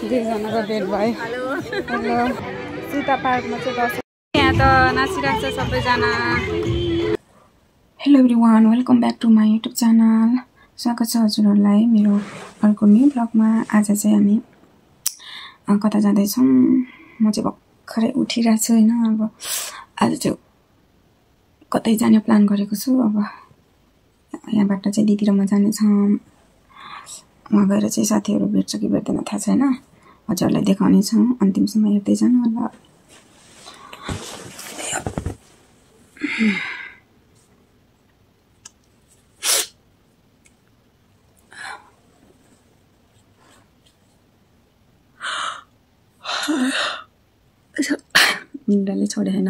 दुईजनाको भेट भयो। हेलो सीता पार्कमा चाहिँ दसैँ यहाँ त नाचिरहेको छ सबैजना। Hello everyone, welcome back to my YouTube channel. स्वागत छ हजुरहरूलाई मेरो अर्को न्यू ब्लगमा। आज चाहिँ हामी कता जाँदैछौँ। म चाहिँ भर्खरै उठिरहेको छु होइन। अब आज चाहिँ कतै जाने प्लान गरेको छु। अब यहाँबाट चाहिँ दिदी र म जानेछौँ। वहाँ गएर चाहिँ साथीहरू भेट्छ कि भेट्दैन थाहा छैन। हजुरहरूलाई देखाउने छौँ, अन्तिमसम्म हेर्दै जानु होला। निन्द्राले छोडेन।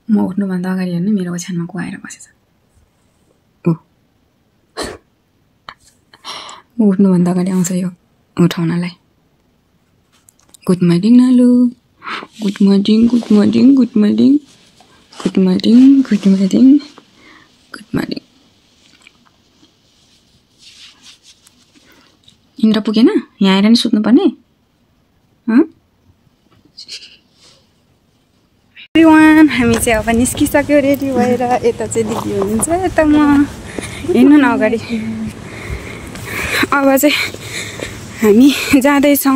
म उठ्नुभन्दा अगाडि हेर्नु मेरो ओछ्यानमा को आएर बसेछ। म उठ्नुभन्दा अगाडि आउँछ यो उठाउनलाई। गुड मर्निङ नालु, good morning, good morning, good morning, good morning, good morning, good morning. निन्द्रा पुगेन? यहाँ आएर नि सुत्नुपर्ने? एभ्रिवान, हामी चाहिँ अब निस्किसक्यो रेडी भएर। यता चाहिँ दिदी हुनुहुन्छ, यता म। हिँड्नु न अगाडि। अब चाहिँ हामी जाँदैछौँ।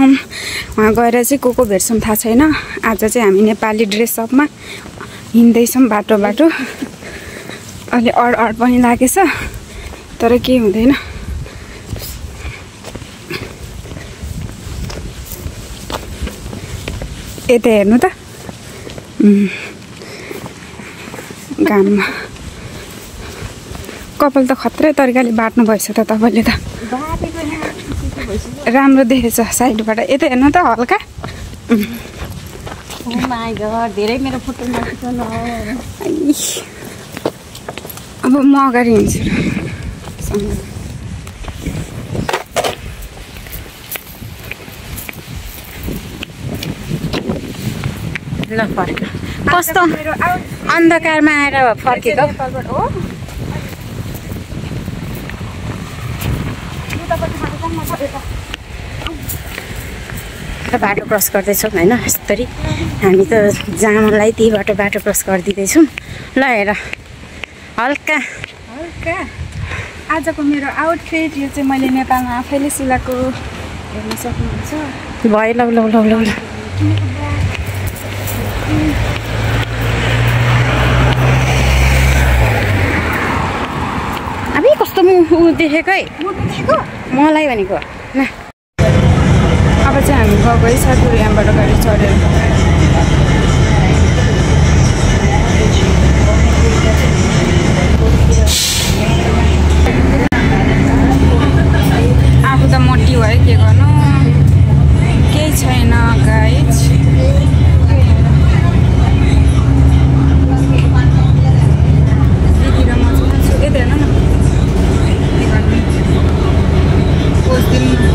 वहाँ गएर चाहिँ को भेट्छौँ थाहा छैन। आज चाहिँ हामी नेपाली ड्रेसअपमा हिँड्दैछौँ बाटो बाटो। अलि अड पनि लागेछ तर केही हुँदैन। यता हेर्नु त घाममा कपाल त खत्रै तरिकाले बाट्नु भएछ त तपाईँले त। राम्रो देखेछ साइडबाट। यता हेर्नु त हल्का। धेरै मेरो फोटो अब म अगाडि हिँड्छु। ल फर्क कस्तो अन्धकारमा आएर फर्केको हो। बाटो क्रस गर्दैछौँ होइन। यस्तरी हामी त जामलाई त्यहीबाट बाटो क्रस गरिदिँदैछौँ। ल हेर हल्का हल्का। आजको मेरो आउटफिट यो चाहिँ मैले नेपालमा आफैले सिलाएको, हेर्न सक्नुहुन्छ। भयो लौ लौ लौ लौ। अब कस्तो देखेको है मलाई भनेको न। अब चाहिँ हामी गएको है साथीहरू यहाँबाट गाडी चढेर। आफू त मोटी भयो, के गर्नु, केही छैन गाइज। दिदी र म चाहिँ यता हेर्नु न। के गर्नु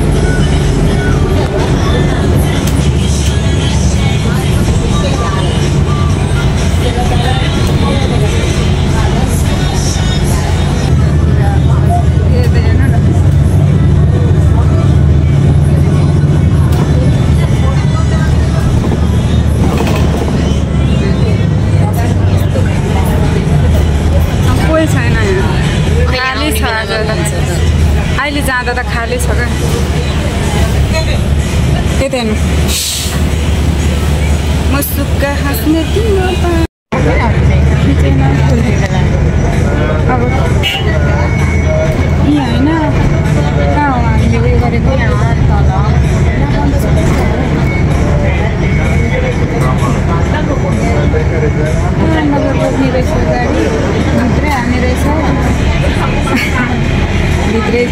अहिले जाँदा त खाली छ क्या। त्यही त हेर्नु मुसुक्का हाँस्ने तिम्रो अब यहाँ होइन कहाँ हो हामीले उयो गरेको। रोक्ने रहेछ गाडी, भित्रै हाल्ने रहेछ। भित्रै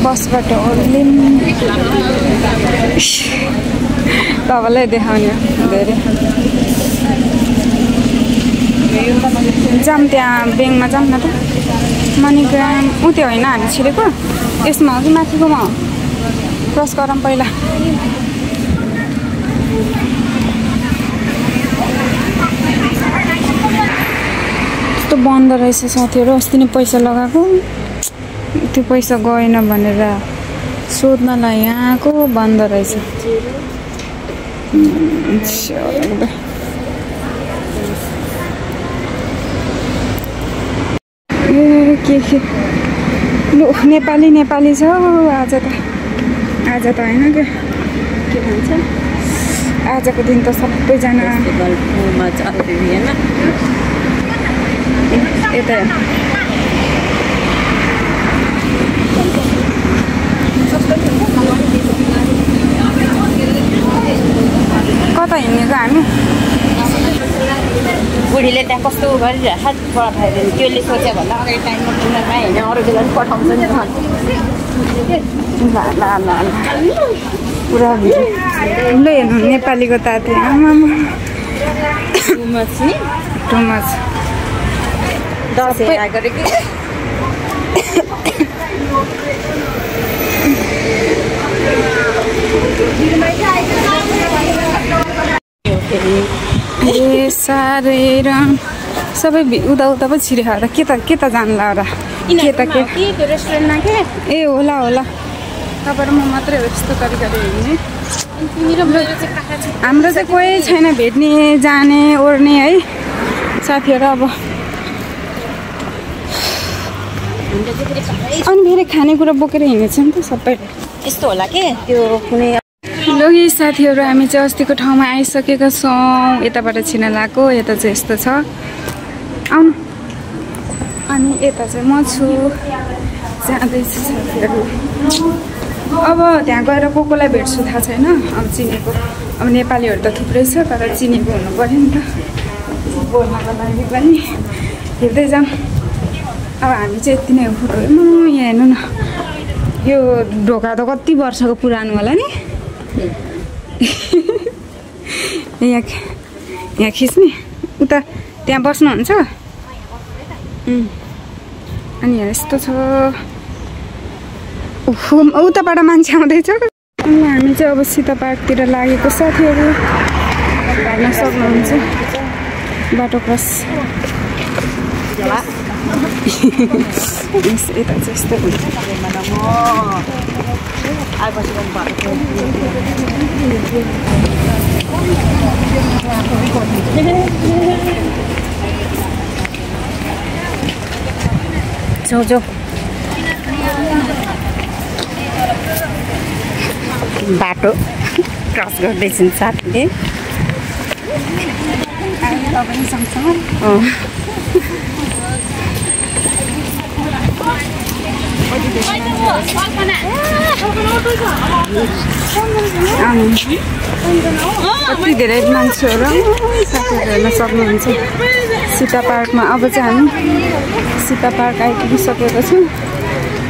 बसबाट ओर्लिम तपाईँलाई देखाउने धेरै। जाम त्यहाँ ब्याङ्कमा जाम न त मणिग्राम उ त्यो होइन हामी छिरेको यसमा हो कि माथिकोमा हो क्रस गरौँ पहिला त्यस्तो बन्द रहेछ साथीहरू अस्ति नै पैसा लगाएको त्यो पैसा गएन भनेर सोध्नलाई यहाँको बन्द रहेछ के लु नेपाली नेपाली छ आज त होइन के भन्छ आजको दिन त सबैजना यता कता हिँडेको हामी बुढीले त्यहाँ कस्तो गरिरहेछ पठाइदिनु त्यसले सोच्यो भन्दा अगाडि टाइममा पुग्नमा होइन अरू बेला पनि पठाउँछ नि पुरा ल हेर्नु नेपालीको ताते आमामा टु मच दसैँ आएको कि ए साह्रै सबै उता पो छिरेको होला के त जान्ला होला के रेस्टुरेन्टमा के ए होला तपाईँ र म मात्रै हो यस्तो तरिकाले हिँड्ने हाम्रो चाहिँ कोही छैन भेट्ने जाने ओर्ने है साथीहरू अब अनि फेरि खानेकुरा बोकेर हिँडेछ नि त सबै यस्तो होला के त्यो कुनै लोगी साथीहरू हामी चाहिँ अस्तिको ठाउँमा आइसकेका छौँ यताबाट छिन लगाएको यता चाहिँ यस्तो छ आउनु अनि यता चाहिँ म छु जाँदैछु साथीहरू अब त्यहाँ गएर कोलाई भेट्छु थाहा छैन अब चिनेको अब नेपालीहरू त थुप्रै छ तर चिनेको हुनु पऱ्यो नि त बोल्नको लागि पनि हेर्दै जाऊँ अब हामी चाहिँ यति नै हो यहाँ हेर्नु न यो ढोका त कति वर्षको पुरानो होला नि यहाँ खिच्ने उता त्यहाँ बस्नुहुन्छ अनि यहाँ यस्तो छ उताबाट मान्छे आउँदैछ हामी चाहिँ अब सीता पार्कतिर लागेको साथीहरू हेर्न सक्नुहुन्छ बाटो क्रस यता चाहिँ यस्तो जाऊ बाटो क्रस गर्दैछन् साथीले तपाईँ सँगसँगै कति धेरै मान्छेहरू साथीहरू हेर्न सक्नुहुन्छ सीता पार्कमा अब चाहिँ हामी सीता पार्क आइपुगिसकेको छौँ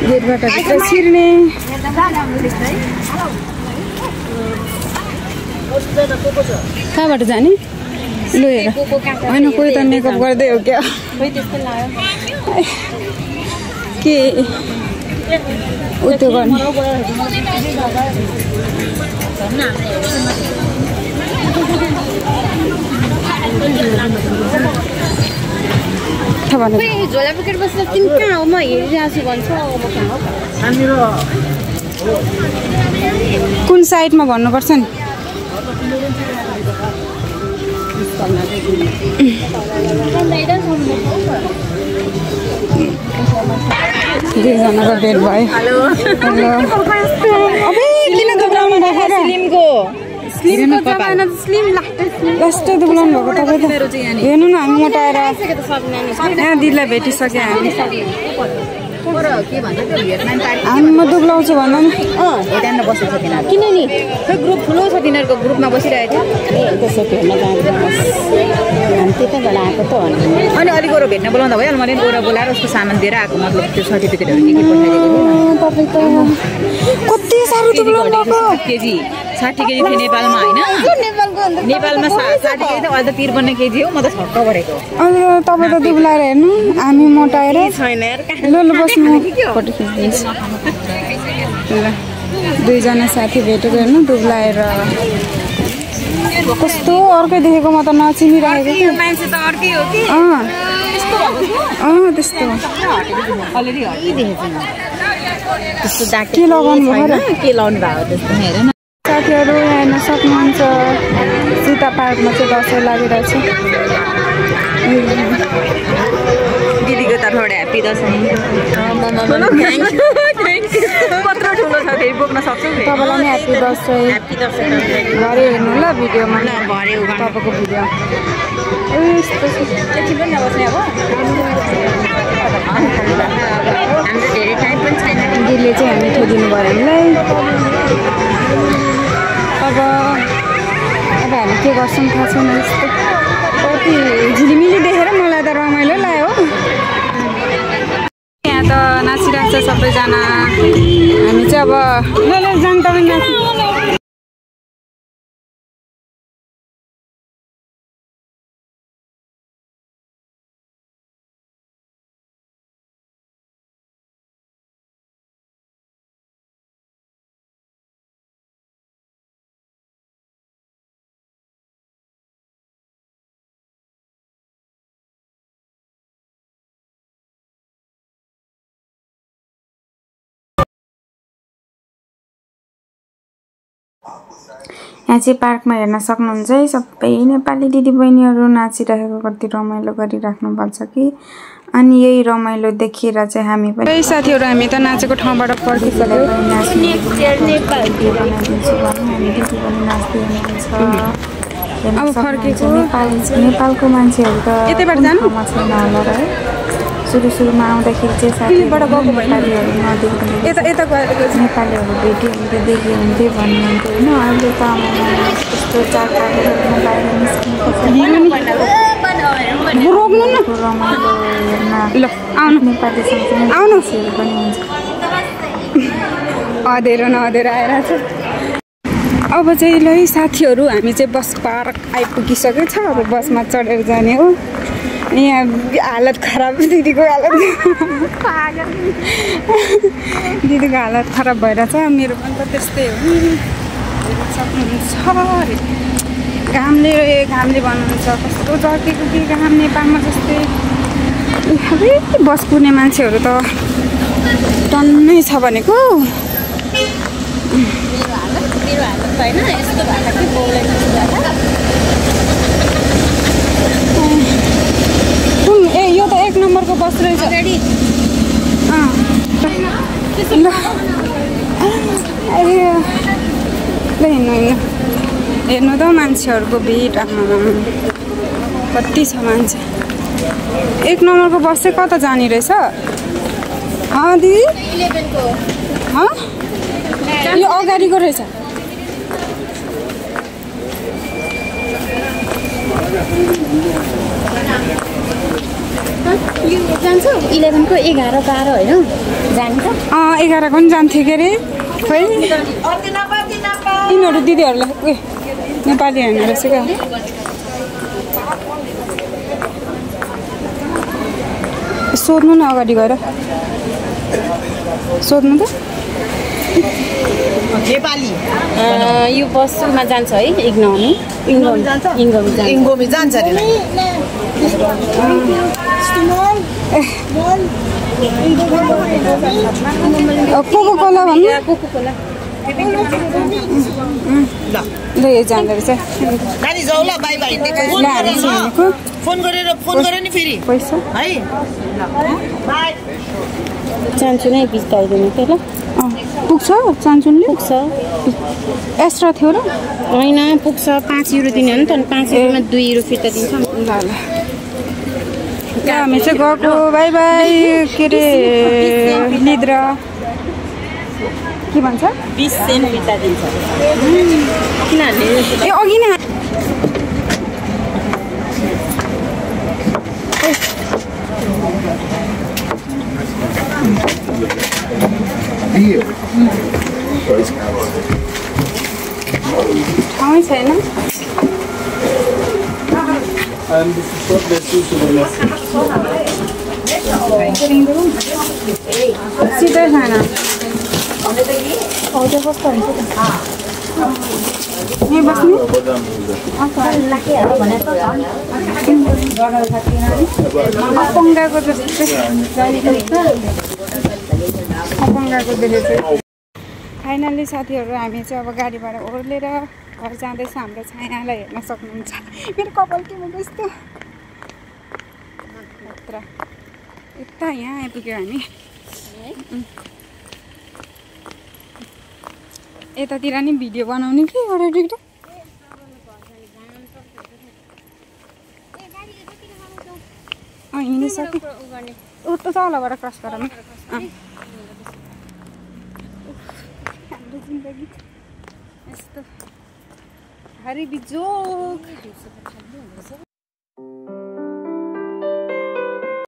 गेटबाट भित्र छिर्ने कहाँबाट जाने लु हेर होइन कोही त मेकअप गर्दै हो क्या के उत्यो गर्ने झोला बोकेर बसेर तिमी कहाँ हो म हेरिरहेको छु भन्छ कुन साइडमा भन्नुपर्छ नि दुईजनाको भेट भयो हेलो किन दुब्लाउनु भएको कस्तो दुब्लाउनु भएको तपाईँ त हेर्नु न हामी मोटाएर यहाँ दिदीलाई भेटिसक्यो हामी म दुब्लाउँछु भन न त्यहाँनिर बसेको छ तिनीहरू किन नि खै ग्रुप ठुलो छ तिनीहरूको ग्रुपमा बसिरहेको थियो त्यसो हेर्न जाँदैन त्यता बेला आएको त अनि अलिक गएर भेट्न बोलाउँदा भयो मैले गएर बोलाएर उसको सामान दिएर आएको मतलब त्यो सर्टिफिकेटहरू के पठाइदिएको तपाईँ त कति साह्रो दुब्लाउनु भएको केजी 60 केजी थियो नेपालमा हैन नेपालमा 60 केजी थियो अहिले त 53 केजी हो म त छक्क परेको अनि तपाईँ त दुब्लाएर हेर्नु हामी मोटाएर छैन यार ल बस्नु फोटो खिच्दिन्छु ल दुईजना साथी भेटेर हेर्नु दुब्लाएर कस्तो अर्कै देखेको म त नचिनिरहेको मान्छे त अर्कै हो कि त्यस्तो अलरेडी हटी देखेको म त्यस्तो दाग के लगाउनु भयो के लाउनु भएको त्यस्तो हेर न साथीहरू हेर्न सक्नुहुन्छ सीता पार्कमा चाहिँ दसैँ लागिरहेको छ दिदीको तर्फबाट ह्याप्पी दसैँ कत्रो ठुलो छ फेरि बोक्न सक्छौ तपाईँलाई नि ह्याप्पी दसैँ घरै हेर्नु ल भिडियोमा तपाईँको भिडियो यति पनि नबस्ने अब हाम्रो धेरै टाइम पनि छैन दिदीले चाहिँ हामी ठोदिनु भयो हामीलाई अब हामी के गर्छौँ थाहा छैन यस्तो कति झिलिमिली देखेर मलाई त रमाइलो लाग्यो हो यहाँ त नाचिरहेको छ सबैजना हामी चाहिँ अब ल जान तपाईँ नाच्नु यहाँ चाहिँ पार्कमा हेर्न सक्नुहुन्छ है सबै नेपाली दिदीबहिनीहरू नाचिरहेको कति रमाइलो गरिराख्नु पर्छ कि अनि यही रमाइलो देखेर चाहिँ हामी पनि साथीहरू हामी त नाचेको ठाउँबाट फर्किसक्यो अब फर्केको नेपालको मान्छेहरू त यतैबाट जानु छैन होला र है सुरुमा आउँदाखेरि चाहिँ साथीबाट गएको नेपालीहरू नदेख्ने नेपालीहरू भेट्यो भने त देख्यो हुन्थ्यो भन्नुहुन्थ्यो होइन अहिले त त्यस्तो चाडबाडहरू बाहिर निस्किनु रोक्नु न रमाइलो हेर्न ल आउनु नेपाली सँगसँगै आउनुहरू पनि हुन्छ अँधेरो नअँधेरो आइरहेको छ अब चाहिँ ल साथीहरू हामी चाहिँ बस पार्क आइपुगिसकेको छ अब बसमा चढेर जाने हो यहाँ हालत खराब दिदीको हालत खराब भइरहेछ मेरो पनि त त्यस्तै हो नि सक्नुहुन्छ अरे घामले भन्नुहुन्छ कस्तो जर्केको कि घाम नेपालमा जस्तै बस कुद्ने मान्छेहरू त टन्नै छ भनेको ए यो त 1 नम्बरको बस रहेछ हेर्नु त मान्छेहरूको भिड कति छ मान्छे 1 नम्बरको बस चाहिँ कता जाने रहेछ दिदी यो अगाडिको रहेछ जान्छ 11 को 11 12 होइन जान्छ 11 को पनि जान्थ्यो के अरे खै यिनीहरू दिदीहरूलाई नेपाली होइन रहेछ क्या सोध्नु न अगाडि गएर सोध्नु त नेपाली यो बसमा जान्छ है इङ्गोमी जान्छ अरे कोको कोला भन्नु ल यो जाँदो रहेछ गाडी जाऊ ल बाई बाई फोन गरेर नि फेरि पैसा है बाई चान्चु नै बिस्ताइदिनु के ल पुग्छ चान्चुनले पुग्छ एक्स्ट्रा थियो र होइन पुग्छ 5 युरो दिने हो नि त 5 युरोमा 2 युरो फिर्ता दिन्छ ल हामी चाहिँ गएको बाई बाई के अरे निद्रा के भन्छ 20 सेन्ट फिर्ता दिन्छ किनभने ए अघि नै छैन सिधै छैन कस्तो हुन्छ यहीँ बस्ने अपङ्गाको जस्तै अपङ्गाको देखेको चाहिँ फाइनल्ली साथीहरू हामी चाहिँ अब गाडीबाट ओर्लेर घर जाँदैछ हाम्रो छायालाई हेर्न सक्नुहुन्छ मेरो कपाल के भयो यस्तो यता यहाँ आइपुग्यो हामी यतातिर नि भिडियो बनाउने कि एउटा हिँडिसक्यो ऊ त तलबाट क्रस गरौँ हाम्रो जिन्दगी यस्तो हरि बिजोक